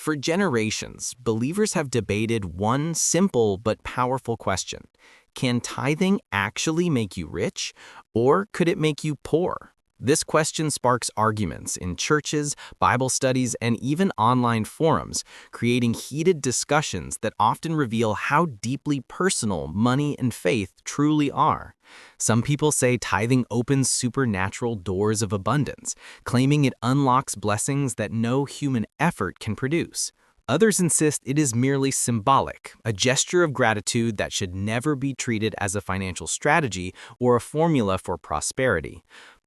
For generations, believers have debated one simple but powerful question. Can tithing actually make you rich, or could it make you poor? This question sparks arguments in churches, Bible studies, and even online forums, creating heated discussions that often reveal how deeply personal money and faith truly are. Some people say tithing opens supernatural doors of abundance, claiming it unlocks blessings that no human effort can produce. Others insist it is merely symbolic, a gesture of gratitude that should never be treated as a financial strategy or a formula for prosperity.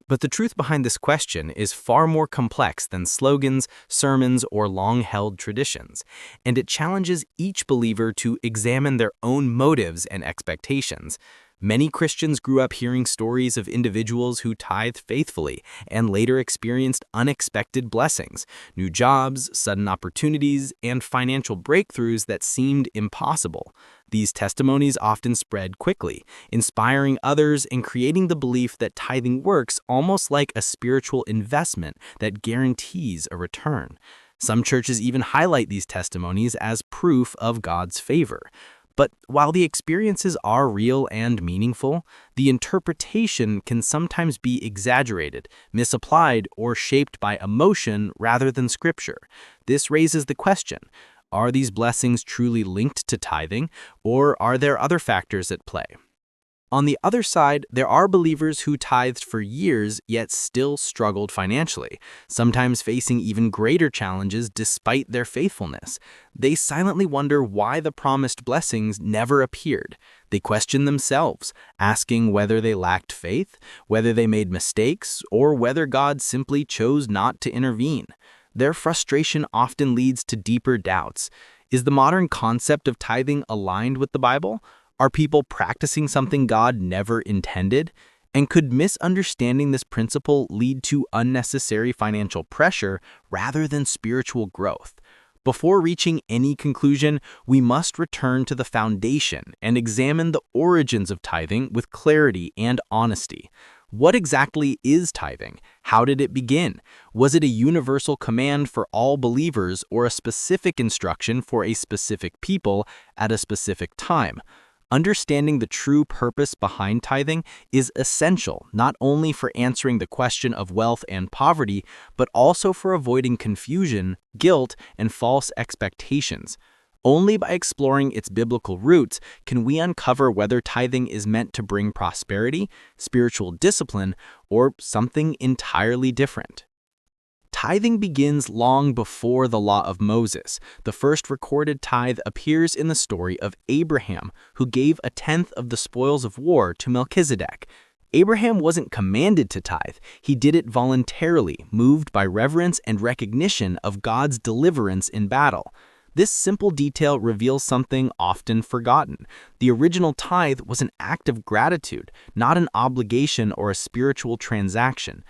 But the truth behind this question is far more complex than slogans, sermons, or long-held traditions, and it challenges each believer to examine their own motives and expectations. Many Christians grew up hearing stories of individuals who tithed faithfully and later experienced unexpected blessings, new jobs, sudden opportunities, and financial breakthroughs that seemed impossible. These testimonies often spread quickly, inspiring others and creating the belief that tithing works almost like a spiritual investment that guarantees a return. Some churches even highlight these testimonies as proof of God's favor. But while the experiences are real and meaningful, the interpretation can sometimes be exaggerated, misapplied, or shaped by emotion rather than scripture. This raises the question, are these blessings truly linked to tithing, or are there other factors at play? On the other side, there are believers who tithed for years yet still struggled financially, sometimes facing even greater challenges despite their faithfulness. They silently wonder why the promised blessings never appeared. They question themselves, asking whether they lacked faith, whether they made mistakes, or whether God simply chose not to intervene. Their frustration often leads to deeper doubts. Is the modern concept of tithing aligned with the Bible? Are people practicing something God never intended? And could misunderstanding this principle lead to unnecessary financial pressure rather than spiritual growth? Before reaching any conclusion, we must return to the foundation and examine the origins of tithing with clarity and honesty. What exactly is tithing? How did it begin? Was it a universal command for all believers or a specific instruction for a specific people at a specific time? Understanding the true purpose behind tithing is essential not only for answering the question of wealth and poverty, but also for avoiding confusion, guilt, and false expectations. Only by exploring its biblical roots can we uncover whether tithing is meant to bring prosperity, spiritual discipline, or something entirely different. Tithing begins long before the law of Moses. The first recorded tithe appears in the story of Abraham, who gave a tenth of the spoils of war to Melchizedek. Abraham wasn't commanded to tithe. He did it voluntarily, moved by reverence and recognition of God's deliverance in battle. This simple detail reveals something often forgotten. The original tithe was an act of gratitude, not an obligation or a spiritual transaction.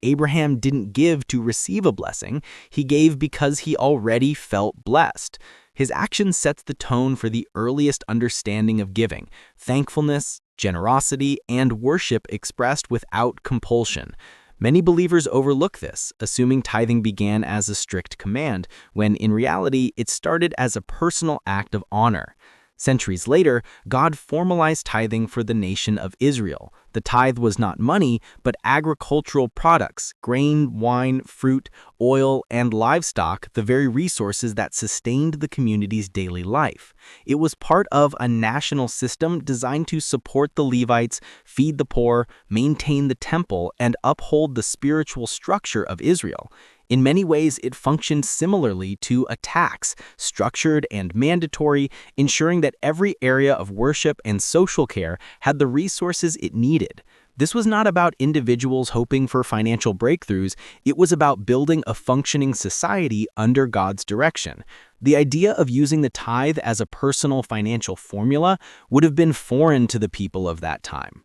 Abraham didn't give to receive a blessing, he gave because he already felt blessed. His action sets the tone for the earliest understanding of giving: thankfulness, generosity, and worship expressed without compulsion. Many believers overlook this, assuming tithing began as a strict command, when in reality it started as a personal act of honor. Centuries later, God formalized tithing for the nation of Israel. The tithe was not money, but agricultural products, grain, wine, fruit, oil, and livestock, the very resources that sustained the community's daily life. It was part of a national system designed to support the Levites, feed the poor, maintain the temple, and uphold the spiritual structure of Israel. In many ways, it functioned similarly to a tax, structured and mandatory, ensuring that every area of worship and social care had the resources it needed. This was not about individuals hoping for financial breakthroughs, it was about building a functioning society under God's direction. The idea of using the tithe as a personal financial formula would have been foreign to the people of that time.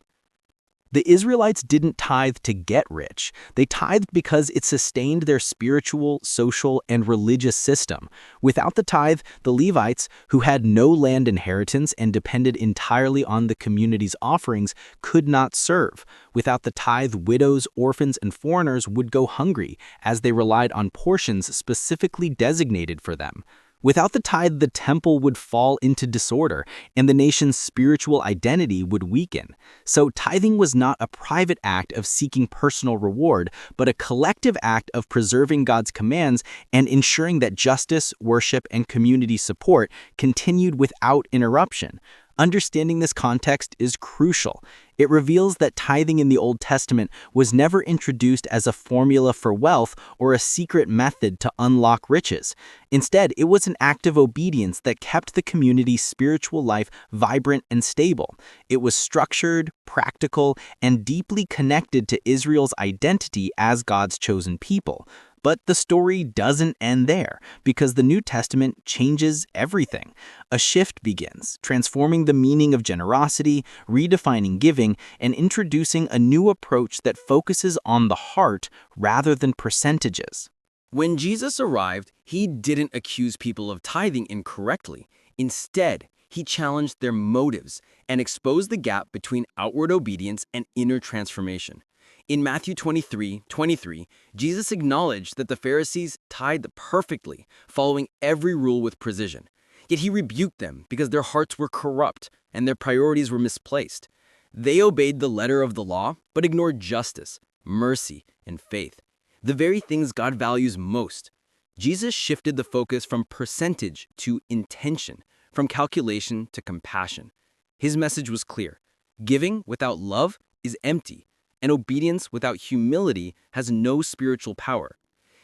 The Israelites didn't tithe to get rich. They tithed because it sustained their spiritual, social, and religious system. Without the tithe, the Levites, who had no land inheritance and depended entirely on the community's offerings, could not serve. Without the tithe, widows, orphans, and foreigners would go hungry, as they relied on portions specifically designated for them. Without the tithe, the temple would fall into disorder, and the nation's spiritual identity would weaken. So tithing was not a private act of seeking personal reward, but a collective act of preserving God's commands and ensuring that justice, worship, and community support continued without interruption. Understanding this context is crucial. It reveals that tithing in the Old Testament was never introduced as a formula for wealth or a secret method to unlock riches. Instead, it was an act of obedience that kept the community's spiritual life vibrant and stable. It was structured, practical, and deeply connected to Israel's identity as God's chosen people. But the story doesn't end there, because the New Testament changes everything. A shift begins, transforming the meaning of generosity, redefining giving, and introducing a new approach that focuses on the heart rather than percentages. When Jesus arrived, he didn't accuse people of tithing incorrectly. Instead, he challenged their motives and exposed the gap between outward obedience and inner transformation. In Matthew 23:23, Jesus acknowledged that the Pharisees tithed perfectly, following every rule with precision. Yet he rebuked them because their hearts were corrupt and their priorities were misplaced. They obeyed the letter of the law, but ignored justice, mercy, and faith, the very things God values most. Jesus shifted the focus from percentage to intention, from calculation to compassion. His message was clear: giving without love is empty, and obedience without humility has no spiritual power.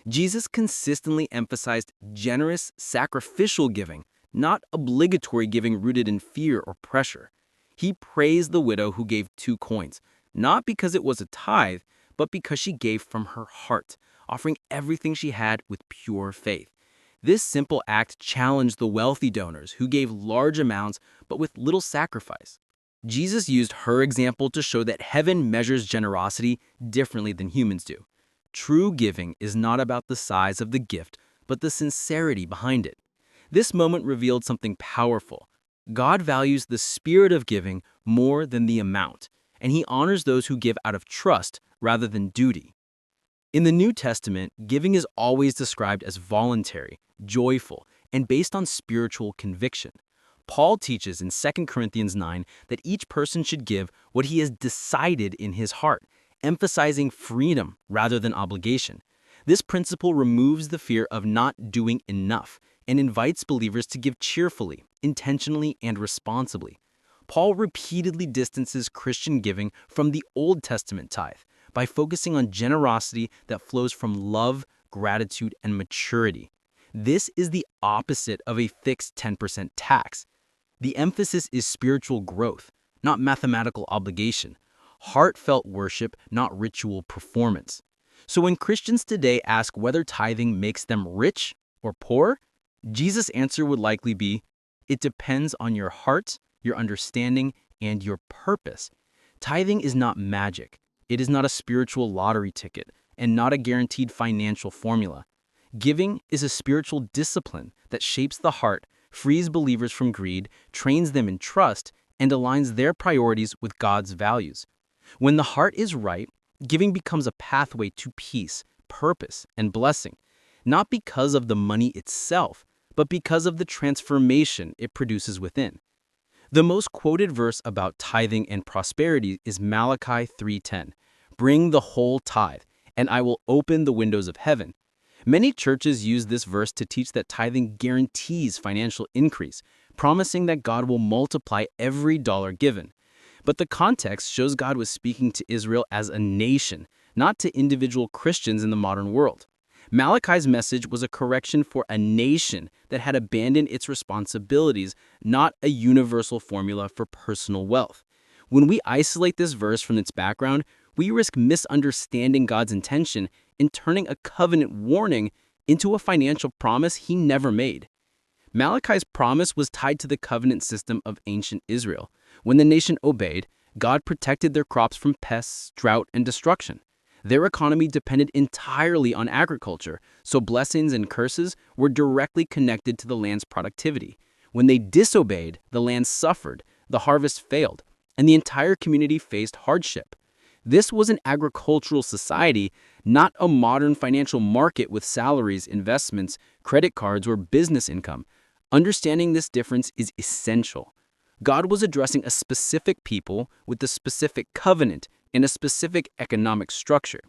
Jesus consistently emphasized generous, sacrificial giving, not obligatory giving rooted in fear or pressure. He praised the widow who gave 2 coins, not because it was a tithe, but because she gave from her heart, offering everything she had with pure faith. This simple act challenged the wealthy donors who gave large amounts but with little sacrifice. Jesus used her example to show that heaven measures generosity differently than humans do. True giving is not about the size of the gift, but the sincerity behind it. This moment revealed something powerful. God values the spirit of giving more than the amount, and he honors those who give out of trust rather than duty. In the New Testament, giving is always described as voluntary, joyful, and based on spiritual conviction. Paul teaches in 2 Corinthians 9 that each person should give what he has decided in his heart, emphasizing freedom rather than obligation. This principle removes the fear of not doing enough and invites believers to give cheerfully, intentionally, and responsibly. Paul repeatedly distances Christian giving from the Old Testament tithe by focusing on generosity that flows from love, gratitude, and maturity. This is the opposite of a fixed 10% tax. The emphasis is spiritual growth, not mathematical obligation. Heartfelt worship, not ritual performance. So when Christians today ask whether tithing makes them rich or poor, Jesus' answer would likely be, it depends on your heart, your understanding, and your purpose. Tithing is not magic. It is not a spiritual lottery ticket and not a guaranteed financial formula. Giving is a spiritual discipline that shapes the heart, frees believers from greed, trains them in trust, and aligns their priorities with God's values. When the heart is right, giving becomes a pathway to peace, purpose, and blessing, not because of the money itself, but because of the transformation it produces within. The most quoted verse about tithing and prosperity is Malachi 3:10. Bring the whole tithe, and I will open the windows of heaven. Many churches use this verse to teach that tithing guarantees financial increase, promising that God will multiply every dollar given. But the context shows God was speaking to Israel as a nation, not to individual Christians in the modern world. Malachi's message was a correction for a nation that had abandoned its responsibilities, not a universal formula for personal wealth. When we isolate this verse from its background, we risk misunderstanding God's intention and turning a covenant warning into a financial promise he never made. Malachi's promise was tied to the covenant system of ancient Israel. When the nation obeyed, God protected their crops from pests, drought, and destruction. Their economy depended entirely on agriculture, so blessings and curses were directly connected to the land's productivity. When they disobeyed, the land suffered, the harvest failed, and the entire community faced hardship. This was an agricultural society, not a modern financial market with salaries, investments, credit cards, or business income. Understanding this difference is essential. God was addressing a specific people with a specific covenant and a specific economic structure.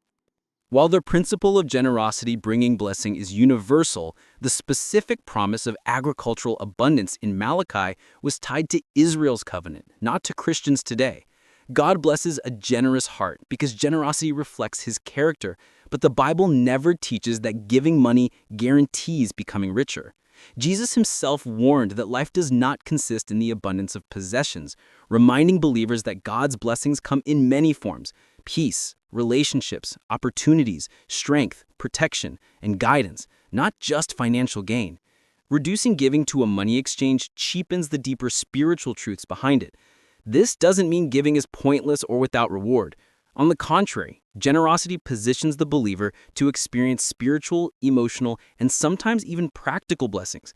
While the principle of generosity bringing blessing is universal, the specific promise of agricultural abundance in Malachi was tied to Israel's covenant, not to Christians today. God blesses a generous heart because generosity reflects his character, but the Bible never teaches that giving money guarantees becoming richer. Jesus himself warned that life does not consist in the abundance of possessions, reminding believers that God's blessings come in many forms: peace, relationships, opportunities, strength, protection, and guidance, not just financial gain. Reducing giving to a money exchange cheapens the deeper spiritual truths behind it. This doesn't mean giving is pointless or without reward. On the contrary, generosity positions the believer to experience spiritual, emotional, and sometimes even practical blessings.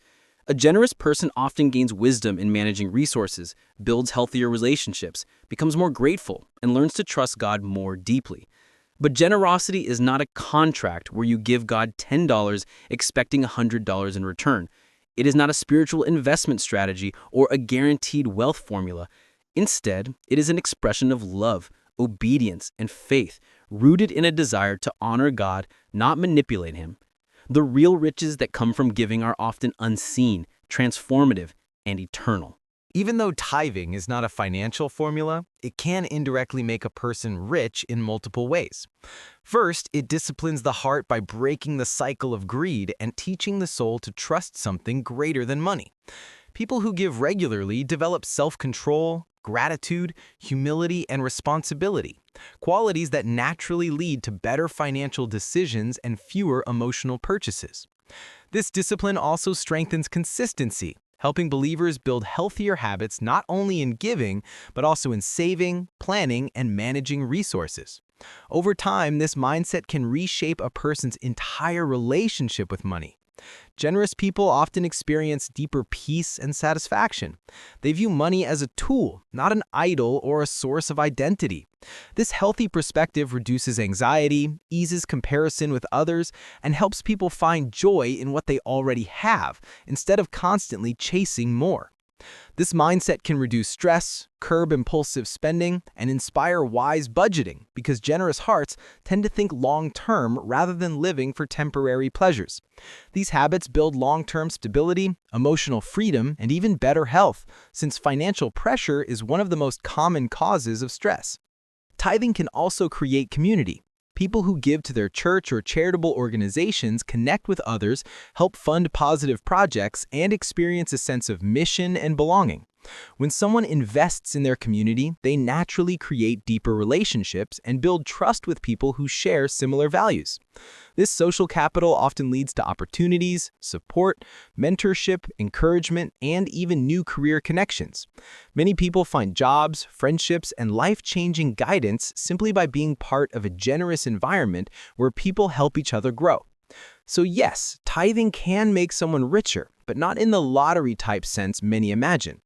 A generous person often gains wisdom in managing resources, builds healthier relationships, becomes more grateful, and learns to trust God more deeply. But generosity is not a contract where you give God $10 expecting $100 in return. It is not a spiritual investment strategy or a guaranteed wealth formula. Instead, it is an expression of love, obedience, and faith, rooted in a desire to honor God, not manipulate him. The real riches that come from giving are often unseen, transformative, and eternal. Even though tithing is not a financial formula, it can indirectly make a person rich in multiple ways. First, it disciplines the heart by breaking the cycle of greed and teaching the soul to trust something greater than money. People who give regularly develop self-control, gratitude, humility, and responsibility, qualities that naturally lead to better financial decisions and fewer emotional purchases. This discipline also strengthens consistency, helping believers build healthier habits not only in giving, but also in saving, planning, and managing resources. Over time, this mindset can reshape a person's entire relationship with money. Generous people often experience deeper peace and satisfaction. They view money as a tool, not an idol or a source of identity. This healthy perspective reduces anxiety, eases comparison with others, and helps people find joy in what they already have, instead of constantly chasing more. This mindset can reduce stress, curb impulsive spending, and inspire wise budgeting because generous hearts tend to think long-term rather than living for temporary pleasures. These habits build long-term stability, emotional freedom, and even better health, since financial pressure is one of the most common causes of stress. Tithing can also create community. People who give to their church or charitable organizations connect with others, help fund positive projects, and experience a sense of mission and belonging. When someone invests in their community, they naturally create deeper relationships and build trust with people who share similar values. This social capital often leads to opportunities, support, mentorship, encouragement, and even new career connections. Many people find jobs, friendships, and life-changing guidance simply by being part of a generous environment where people help each other grow. So yes, tithing can make someone richer, but not in the lottery-type sense many imagine.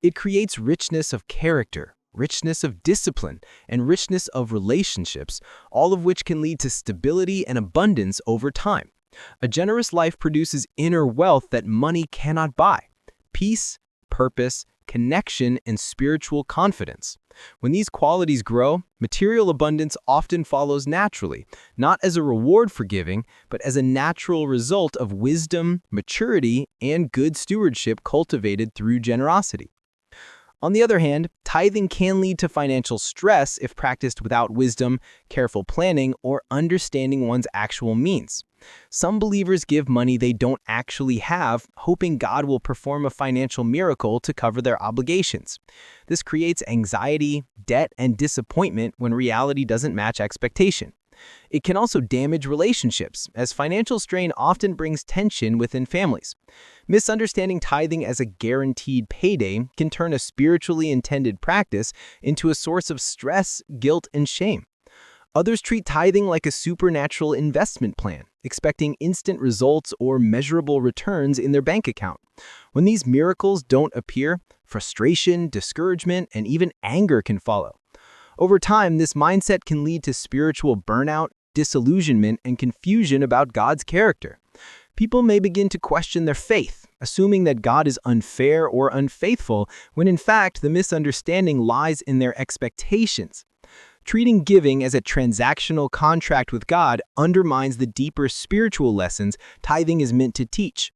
It creates richness of character, richness of discipline, and richness of relationships, all of which can lead to stability and abundance over time. A generous life produces inner wealth that money cannot buy: peace, purpose, connection, and spiritual confidence. When these qualities grow, material abundance often follows naturally, not as a reward for giving, but as a natural result of wisdom, maturity, and good stewardship cultivated through generosity. On the other hand, tithing can lead to financial stress if practiced without wisdom, careful planning, or understanding one's actual means. Some believers give money they don't actually have, hoping God will perform a financial miracle to cover their obligations. This creates anxiety, debt, and disappointment when reality doesn't match expectation. It can also damage relationships, as financial strain often brings tension within families. Misunderstanding tithing as a guaranteed payday can turn a spiritually intended practice into a source of stress, guilt, and shame. Others treat tithing like a supernatural investment plan, expecting instant results or measurable returns in their bank account. When these miracles don't appear, frustration, discouragement, and even anger can follow. Over time, this mindset can lead to spiritual burnout, disillusionment, and confusion about God's character. People may begin to question their faith, assuming that God is unfair or unfaithful, when in fact the misunderstanding lies in their expectations. Treating giving as a transactional contract with God undermines the deeper spiritual lessons tithing is meant to teach.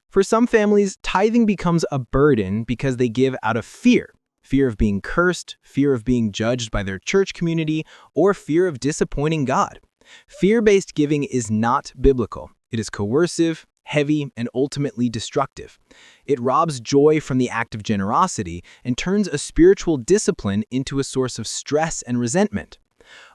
For some families, tithing becomes a burden because they give out of fear. Fear of being cursed, fear of being judged by their church community, or fear of disappointing God. Fear-based giving is not biblical. It is coercive, heavy, and ultimately destructive. It robs joy from the act of generosity and turns a spiritual discipline into a source of stress and resentment.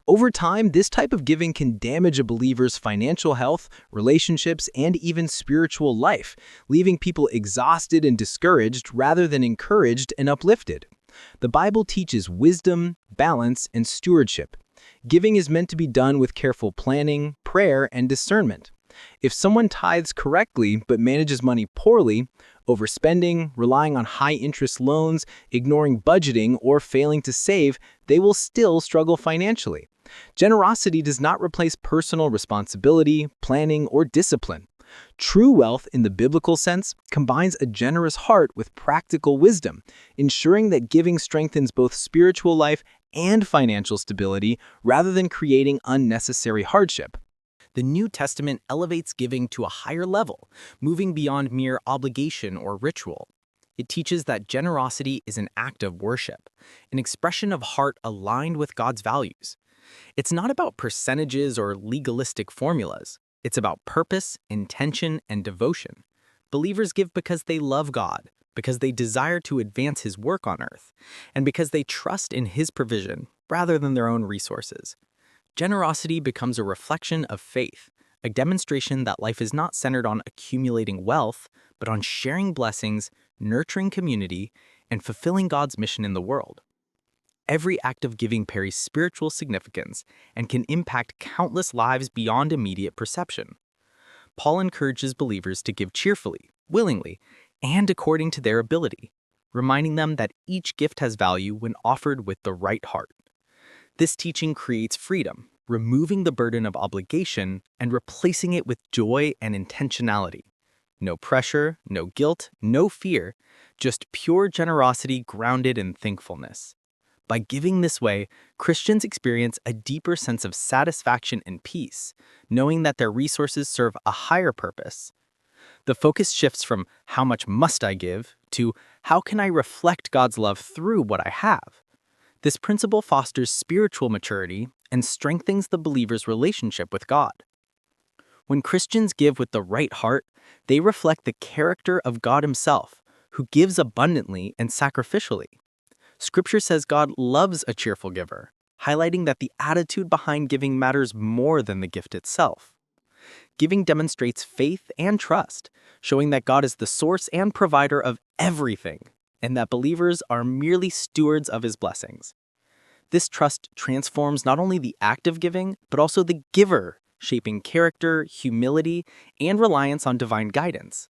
Over time, this type of giving can damage a believer's financial health, relationships, and even spiritual life, leaving people exhausted and discouraged rather than encouraged and uplifted. The Bible teaches wisdom, balance, and stewardship. Giving is meant to be done with careful planning, prayer, and discernment. If someone tithes correctly but manages money poorly, overspending, relying on high-interest loans, ignoring budgeting, or failing to save, they will still struggle financially. Generosity does not replace personal responsibility, planning, or discipline. True wealth, in the biblical sense, combines a generous heart with practical wisdom, ensuring that giving strengthens both spiritual life and financial stability rather than creating unnecessary hardship. The New Testament elevates giving to a higher level, moving beyond mere obligation or ritual. It teaches that generosity is an act of worship, an expression of heart aligned with God's values. It's not about percentages or legalistic formulas. It's about purpose, intention, and devotion. Believers give because they love God, because they desire to advance His work on earth, and because they trust in His provision rather than their own resources. Generosity becomes a reflection of faith, a demonstration that life is not centered on accumulating wealth, but on sharing blessings, nurturing community, and fulfilling God's mission in the world. Every act of giving carries spiritual significance and can impact countless lives beyond immediate perception. Paul encourages believers to give cheerfully, willingly, and according to their ability, reminding them that each gift has value when offered with the right heart. This teaching creates freedom, removing the burden of obligation and replacing it with joy and intentionality. No pressure, no guilt, no fear, just pure generosity grounded in thankfulness. By giving this way, Christians experience a deeper sense of satisfaction and peace, knowing that their resources serve a higher purpose. The focus shifts from how much must I give to how can I reflect God's love through what I have. This principle fosters spiritual maturity and strengthens the believer's relationship with God. When Christians give with the right heart, they reflect the character of God Himself, who gives abundantly and sacrificially. Scripture says God loves a cheerful giver, highlighting that the attitude behind giving matters more than the gift itself. Giving demonstrates faith and trust, showing that God is the source and provider of everything, and that believers are merely stewards of His blessings. This trust transforms not only the act of giving, but also the giver, shaping character, humility, and reliance on divine guidance.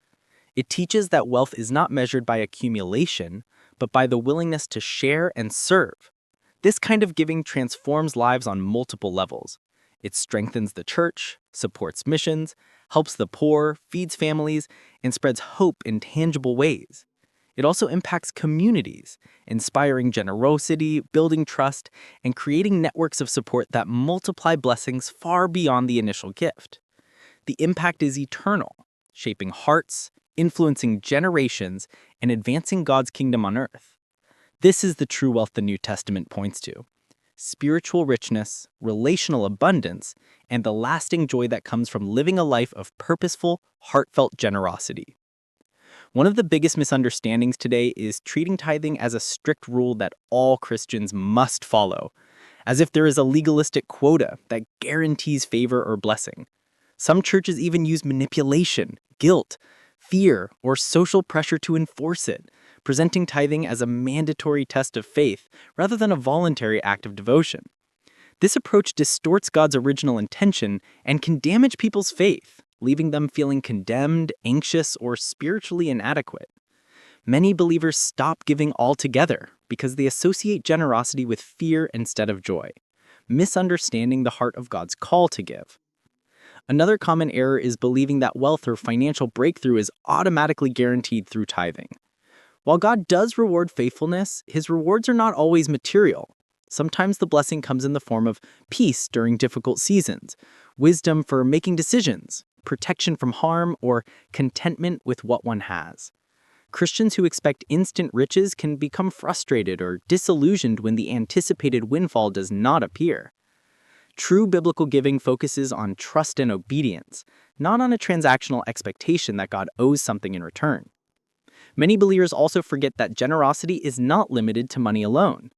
It teaches that wealth is not measured by accumulation, but by the willingness to share and serve. This kind of giving transforms lives on multiple levels. It strengthens the church, supports missions, helps the poor, feeds families, and spreads hope in tangible ways. It also impacts communities, inspiring generosity, building trust, and creating networks of support that multiply blessings far beyond the initial gift. The impact is eternal, shaping hearts, influencing generations, and advancing God's kingdom on earth. This is the true wealth the New Testament points to: spiritual richness, relational abundance, and the lasting joy that comes from living a life of purposeful, heartfelt generosity. One of the biggest misunderstandings today is treating tithing as a strict rule that all Christians must follow. as if there is a legalistic quota that guarantees favor or blessing. Some churches even use manipulation, guilt, fear, or social pressure to enforce it, presenting tithing as a mandatory test of faith rather than a voluntary act of devotion. This approach distorts God's original intention and can damage people's faith, leaving them feeling condemned, anxious, or spiritually inadequate. Many believers stop giving altogether because they associate generosity with fear instead of joy, misunderstanding the heart of God's call to give. Another common error is believing that wealth or financial breakthrough is automatically guaranteed through tithing. While God does reward faithfulness, his rewards are not always material. Sometimes the blessing comes in the form of peace during difficult seasons, wisdom for making decisions, protection from harm, or contentment with what one has. Christians who expect instant riches can become frustrated or disillusioned when the anticipated windfall does not appear. True biblical giving focuses on trust and obedience, not on a transactional expectation that God owes something in return. Many believers also forget that generosity is not limited to money alone.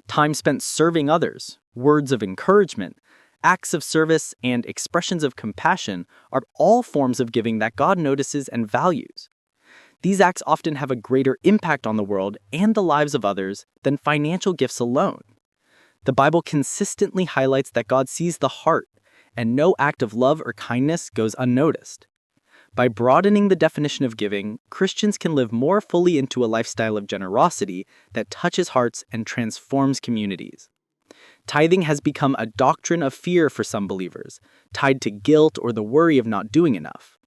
Time spent serving others, words of encouragement, acts of service, and expressions of compassion are all forms of giving that God notices and values. These acts often have a greater impact on the world and the lives of others than financial gifts alone. The Bible consistently highlights that God sees the heart, and no act of love or kindness goes unnoticed. By broadening the definition of giving, Christians can live more fully into a lifestyle of generosity that touches hearts and transforms communities. Tithing has become a doctrine of fear for some believers, tied to guilt or the worry of not doing enough.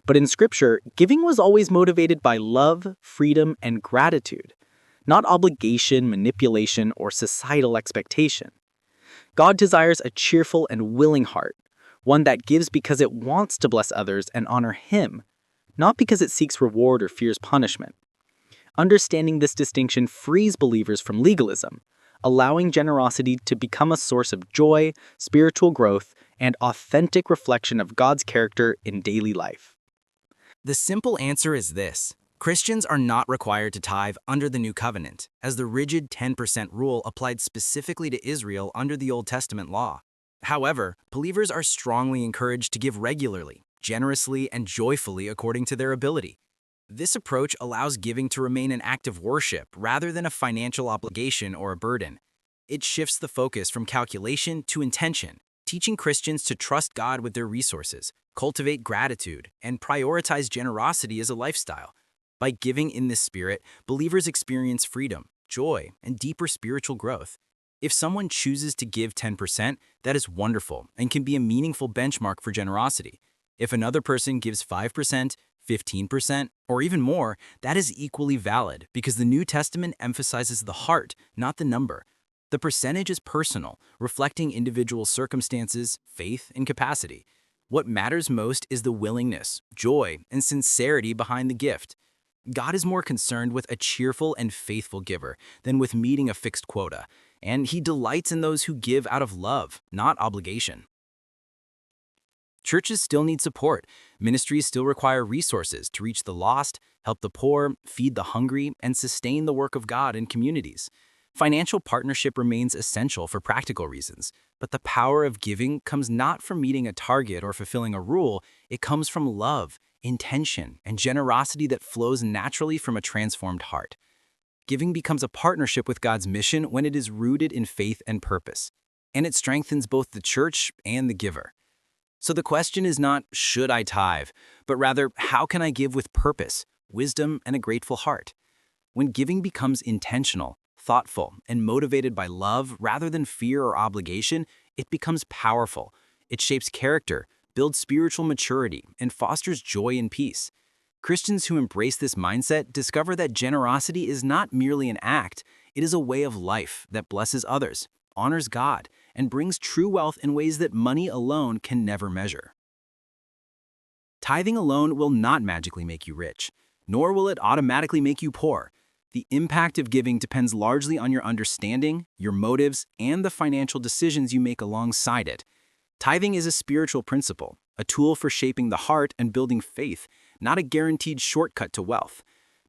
But in Scripture, giving was always motivated by love, freedom, and gratitude, not obligation, manipulation, or societal expectation. God desires a cheerful and willing heart, one that gives because it wants to bless others and honor Him, not because it seeks reward or fears punishment. Understanding this distinction frees believers from legalism, allowing generosity to become a source of joy, spiritual growth, and authentic reflection of God's character in daily life. The simple answer is this. Christians are not required to tithe under the New Covenant, as the rigid 10% rule applied specifically to Israel under the Old Testament law. However, believers are strongly encouraged to give regularly, generously, and joyfully according to their ability. This approach allows giving to remain an act of worship rather than a financial obligation or a burden. It shifts the focus from calculation to intention, teaching Christians to trust God with their resources, cultivate gratitude, and prioritize generosity as a lifestyle. By giving in this spirit, believers experience freedom, joy, and deeper spiritual growth. If someone chooses to give 10%, that is wonderful and can be a meaningful benchmark for generosity. If another person gives 5%, 15%, or even more, that is equally valid because the New Testament emphasizes the heart, not the number. The percentage is personal, reflecting individual circumstances, faith, and capacity. What matters most is the willingness, joy, and sincerity behind the gift. God is more concerned with a cheerful and faithful giver than with meeting a fixed quota, and He delights in those who give out of love, not obligation. Churches still need support. Ministries still require resources to reach the lost, help the poor, feed the hungry, and sustain the work of God in communities. Financial partnership remains essential for practical reasons, but the power of giving comes not from meeting a target or fulfilling a rule. It comes from love, intention, and generosity that flows naturally from a transformed heart. Giving becomes a partnership with God's mission when it is rooted in faith and purpose, and it strengthens both the church and the giver. So the question is not, should I tithe, but rather, how can I give with purpose, wisdom, and a grateful heart? When giving becomes intentional, thoughtful, and motivated by love rather than fear or obligation, it becomes powerful. It shapes character, builds spiritual maturity, and fosters joy and peace. Christians who embrace this mindset discover that generosity is not merely an act, it is a way of life that blesses others, honors God, and brings true wealth in ways that money alone can never measure. Tithing alone will not magically make you rich, nor will it automatically make you poor. The impact of giving depends largely on your understanding, your motives, and the financial decisions you make alongside it. Tithing is a spiritual principle, a tool for shaping the heart and building faith, not a guaranteed shortcut to wealth.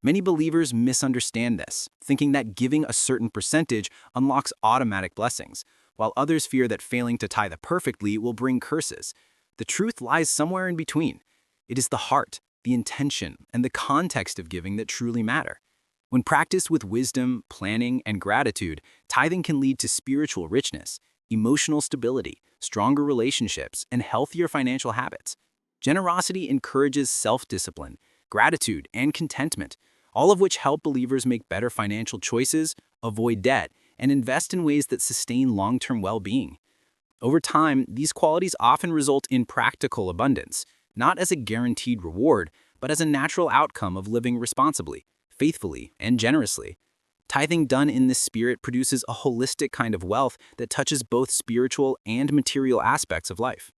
Many believers misunderstand this, thinking that giving a certain percentage unlocks automatic blessings, while others fear that failing to tithe perfectly will bring curses. The truth lies somewhere in between. It is the heart, the intention, and the context of giving that truly matter. When practiced with wisdom, planning, and gratitude, tithing can lead to spiritual richness, emotional stability, stronger relationships, and healthier financial habits. Generosity encourages self-discipline, gratitude, and contentment, all of which help believers make better financial choices, avoid debt, and invest in ways that sustain long-term well-being. Over time, these qualities often result in practical abundance, not as a guaranteed reward, but as a natural outcome of living responsibly, faithfully, and generously. Tithing done in this spirit produces a holistic kind of wealth that touches both spiritual and material aspects of life.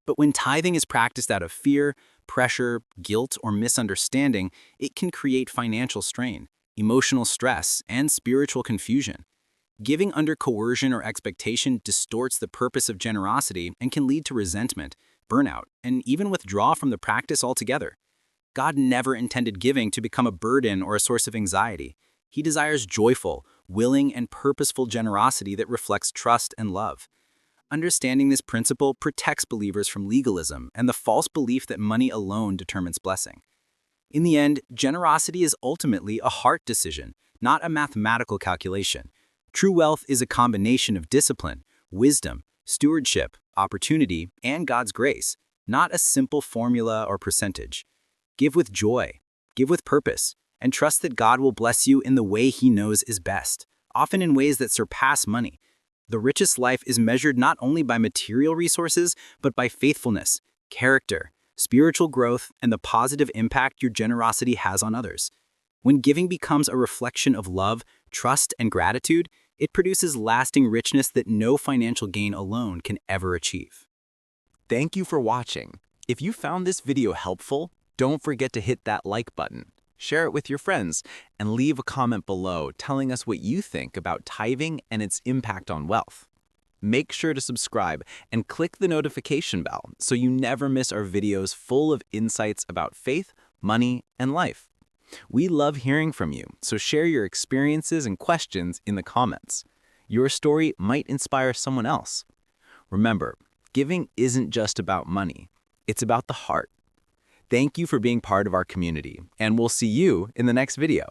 But when tithing is practiced out of fear, pressure, guilt, or misunderstanding, it can create financial strain, emotional stress, and spiritual confusion. Giving under coercion or expectation distorts the purpose of generosity and can lead to resentment, burnout, and even withdrawal from the practice altogether. God never intended giving to become a burden or a source of anxiety. He desires joyful, willing, and purposeful generosity that reflects trust and love. Understanding this principle protects believers from legalism and the false belief that money alone determines blessing. In the end, generosity is ultimately a heart decision, not a mathematical calculation. True wealth is a combination of discipline, wisdom, stewardship, opportunity, and God's grace, not a simple formula or percentage. Give with joy, give with purpose, and trust that God will bless you in the way He knows is best, often in ways that surpass money. The richest life is measured not only by material resources, but by faithfulness, character, spiritual growth, and the positive impact your generosity has on others. When giving becomes a reflection of love, trust, and gratitude, it produces lasting richness that no financial gain alone can ever achieve. Thank you for watching. If you found this video helpful, don't forget to hit that like button, share it with your friends, and leave a comment below telling us what you think about tithing and its impact on wealth. Make sure to subscribe and click the notification bell so you never miss our videos full of insights about faith, money, and life. We love hearing from you, so share your experiences and questions in the comments. Your story might inspire someone else. Remember, giving isn't just about money, it's about the heart. Thank you for being part of our community, and we'll see you in the next video.